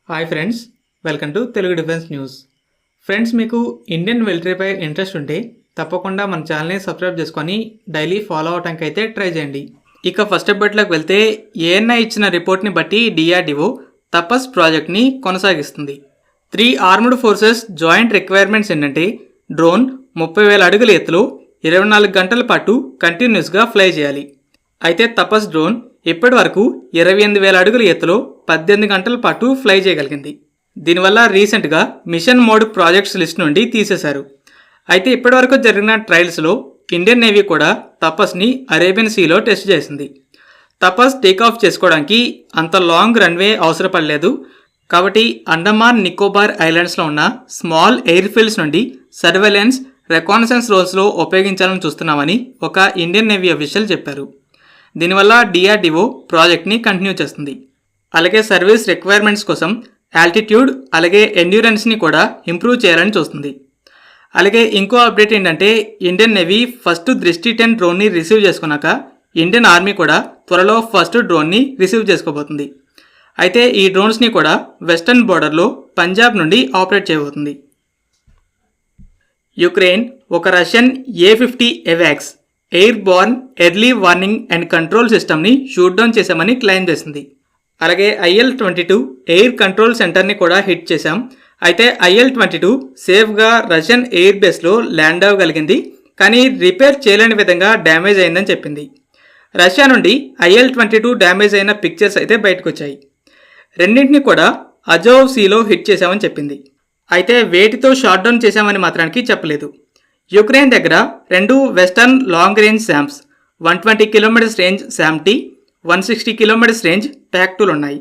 Hi friends, welcome to Telugu defence news. Friends, మీకు Indian మిలిటరీపై interest ఉంటే తప్పకుండా మన ఛానల్ని సబ్స్క్రైబ్ చేసుకొని డైలీ ఫాలో అవడానికి అయితే ట్రై చేయండి. ఇక ఫస్ట్ అప్డేట్లోకి వెళ్తే ఏఎన్ఐ ఇచ్చిన రిపోర్ట్ని బట్టి డిఆర్డిఓ తపస్ ప్రాజెక్ట్ని కొనసాగిస్తుంది. 3 ఆర్మ్డ్ ఫోర్సెస్ జాయింట్ రిక్వైర్మెంట్స్ ఏంటంటే డ్రోన్ 30,000 అడుగుల ఎత్తులో 24 గంటల పాటు కంటిన్యూస్గా ఫ్లై చేయాలి. అయితే తపస్ డ్రోన్ ఇప్పటి వరకు 28,000 అడుగుల ఎత్తులో 18 గంటల పాటు ఫ్లై చేయగలిగింది. దీనివల్ల రీసెంట్గా మిషన్ మోడ్ ప్రాజెక్ట్స్ లిస్ట్ నుండి తీసేశారు. అయితే ఇప్పటివరకు జరిగిన ట్రయల్స్లో ఇండియన్ నేవీ కూడా తపస్ని అరేబియన్ సీలో టెస్ట్ చేసింది. తపస్ టేకాఫ్ చేసుకోవడానికి అంత లాంగ్ రన్వే అవసరపడలేదు. కాబట్టి అండమాన్ నికోబార్ ఐలాండ్స్లో ఉన్న స్మాల్ ఎయిర్ ఫీల్డ్స్ నుండి సర్వేలెన్స్, రెకానసెన్స్ రోల్స్లో ఉపయోగించాలని చూస్తున్నామని ఒక ఇండియన్ నేవీ అఫీషియల్ చెప్పారు. దీనివల్ల డిఆర్డిఓ ప్రాజెక్ట్ని కంటిన్యూ చేస్తుంది. అలాగే సర్వీస్ రిక్వైర్మెంట్స్ కోసం ఆల్టిట్యూడ్ అలాగే ఎండ్యూరెన్స్ని కూడా ఇంప్రూవ్ చేయాలని చూస్తుంది. అలాగే ఇంకో అప్డేట్ ఏంటంటే ఇండియన్ నేవీ ఫస్ట్ దృష్టి 10 డ్రోన్ని రిసీవ్ చేసుకున్నాక ఇండియన్ ఆర్మీ కూడా త్వరలో ఫస్ట్ డ్రోన్ని రిసీవ్ చేసుకోబోతుంది. అయితే ఈ డ్రోన్స్ని కూడా వెస్టర్న్ బోర్డర్లో పంజాబ్ నుండి ఆపరేట్ చేయబోతుంది. యుక్రెయిన్ ఒక రష్యన్ A-50 ఎవాక్స్ airborne early warning and control సిస్టమ్ని షూట్ డౌన్ చేశామని క్లెయిమ్ చేసింది. అలాగే IL-22 ఎయిర్ కంట్రోల్ సెంటర్ని కూడా హిట్ చేశాం. అయితే IL-22 సేఫ్గా రష్యన్ ఎయిర్ బేస్లో ల్యాండ్ అవ్వగలిగింది, కానీ రిపేర్ చేయలేని విధంగా డ్యామేజ్ అయిందని చెప్పింది. రష్యా నుండి IL-22 డ్యామేజ్ అయిన పిక్చర్స్ అయితే బయటకు వచ్చాయి. రెండింటిని కూడా అజోవ్ సీలో హిట్ చేశామని చెప్పింది. అయితే వేటితో షాట్ డౌన్ చేశామని మాత్రానికి చెప్పలేదు. యుక్రెయిన్ దగ్గర 2 western long range SAMs, 120 kilometres range SAM T, 160 kilometres range PAC-2లు ఉన్నాయి.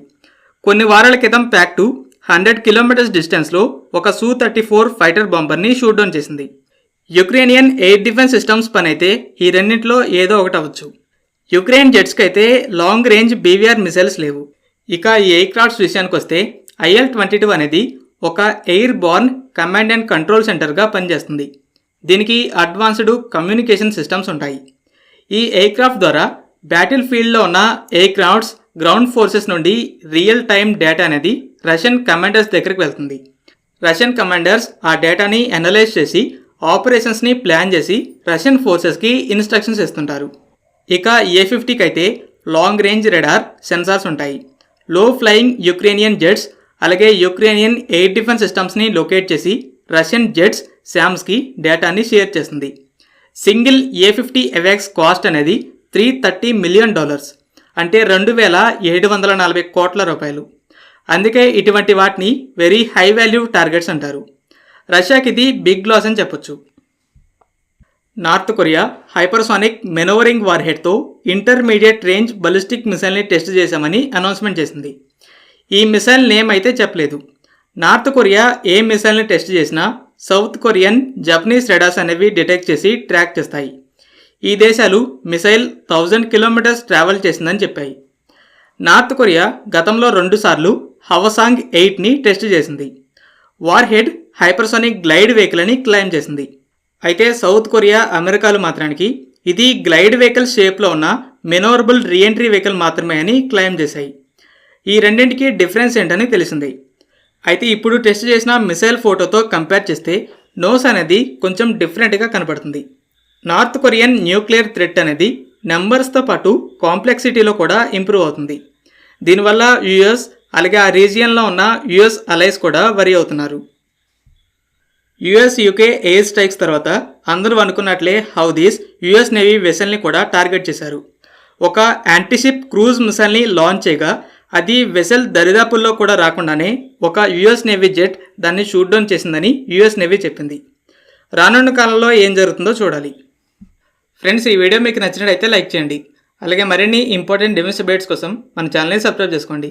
కొన్ని వారాల క్రితం PAC-2 100 కిలోమీటర్స్ డిస్టెన్స్లో ఒక Su-34 ఫైటర్ బాంబర్ని షూట్ డౌన్ చేసింది. యుక్రేనియన్ ఎయిర్ డిఫెన్స్ సిస్టమ్స్ పని అయితే ఈ రెండింటిలో ఏదో ఒకటి అవ్వచ్చు. యుక్రెయిన్ జెట్స్కి అయితే లాంగ్ రేంజ్ BVR మిసైల్స్ లేవు. ఇక ఈ ఎయిర్ క్రాఫ్ట్స్ విషయానికి వస్తే IL-22 అనేది ఒక airborne command and control సెంటర్గా పనిచేస్తుంది. దీనికి అడ్వాన్స్డ్ కమ్యూనికేషన్ సిస్టమ్స్ ఉంటాయి. ఈ ఎయిర్ క్రాఫ్ట్ ద్వారా బ్యాటిల్ ఫీల్డ్లో ఉన్న ఎయిర్ క్రాఫ్ట్స్, గ్రౌండ్ ఫోర్సెస్ నుండి రియల్ టైమ్ డేటా అనేది రష్యన్ కమాండర్స్ దగ్గరికి వెళ్తుంది. రష్యన్ కమాండర్స్ ఆ డేటాని అనలైజ్ చేసి ఆపరేషన్స్ని ప్లాన్ చేసి రష్యన్ ఫోర్సెస్కి ఇన్స్ట్రక్షన్స్ ఇస్తుంటారు. ఇక A-50కి అయితే లాంగ్ రేంజ్ రెడార్ సెన్సార్స్ ఉంటాయి. లో ఫ్లయింగ్ యుక్రేనియన్ జెట్స్ అలాగే యుక్రేనియన్ ఎయిర్ డిఫెన్స్ సిస్టమ్స్ని లొకేట్ చేసి రష్యన్ జెట్స్, శామ్స్కి డేటాని షేర్ చేస్తుంది. సింగిల్ A-50 ఎవాక్స్ కాస్ట్ అనేది $330 మిలియన్, అంటే 2,740 కోట్ల రూపాయలు. అందుకే ఇటువంటి వాటిని వెరీ హై వాల్యూ టార్గెట్స్ అంటారు. రష్యాకి ఇది బిగ్ లాస్ అని చెప్పొచ్చు. నార్త్ కొరియా హైపర్సానిక్ మెనోవరింగ్ వార్హెడ్తో ఇంటర్మీడియట్ రేంజ్ బలిస్టిక్ మిసైల్ని టెస్ట్ చేశామని అనౌన్స్మెంట్ చేసింది. ఈ మిసైల్ నేమ్ అయితే చెప్పలేదు. నార్త్ కొరియా ఏ మిసైల్ని టెస్ట్ చేసినా సౌత్ కొరియన్, జపనీస్ రెడార్స్ అనేవి డిటెక్ట్ చేసి ట్రాక్ చేస్తాయి. ఈ దేశాలు మిసైల్ 1000 కిలోమీటర్స్ ట్రావెల్ చేసిందని చెప్పాయి. నార్త్ కొరియా గతంలో 2 సార్లు హవసాంగ్ 8ని టెస్ట్ చేసింది. War head hypersonic glide vehicle అని క్లెయిమ్ చేసింది. అయితే సౌత్ కొరియా, అమెరికాలు మాత్రానికి ఇది గ్లైడ్ వెహికల్ షేప్లో ఉన్న మెనోరబుల్ రీఎంట్రీ వెహికల్ మాత్రమే అని క్లెయిమ్ చేశాయి. ఈ రెండింటికి డిఫరెన్స్ ఏంటని తెలిసింది. అయితే ఇప్పుడు టెస్ట్ చేసిన మిసైల్ ఫోటోతో కంపేర్ చేస్తే నోస్ అనేది కొంచెం డిఫరెంట్గా కనపడుతుంది. నార్త్ కొరియన్ న్యూక్లియర్ థ్రెట్ అనేది నెంబర్స్తో పాటు కాంప్లెక్సిటీలో కూడా ఇంప్రూవ్ అవుతుంది. దీనివల్ల US అలాగే ఆ రీజియన్లో ఉన్న US అలైస్ కూడా వరి అవుతున్నారు. US-UK ఎయిర్ స్ట్రైక్స్ తర్వాత అందరూ అనుకున్నట్లే హౌదీస్ US నేవీ వెసల్ని కూడా టార్గెట్ చేశారు. ఒక యాంటీషిప్ క్రూజ్ మిసైల్ని లాంచ్ చేయగా అది వెసల్ దరిదాపుల్లో కూడా రాకుండానే ఒక US నేవీ జెట్ దాన్ని షూట్ డౌన్ చేసిందని US నేవీ చెప్పింది. రానున్న కాలంలో ఏం జరుగుతుందో చూడాలి. ఫ్రెండ్స్, ఈ వీడియో మీకు నచ్చినట్లయితే లైక్ చేయండి. అలాగే మరిన్ని ఇంపార్టెంట్ డిఫెన్స్ అప్డేట్స్ కోసం మన ఛానల్ని సబ్స్క్రైబ్ చేసుకోండి.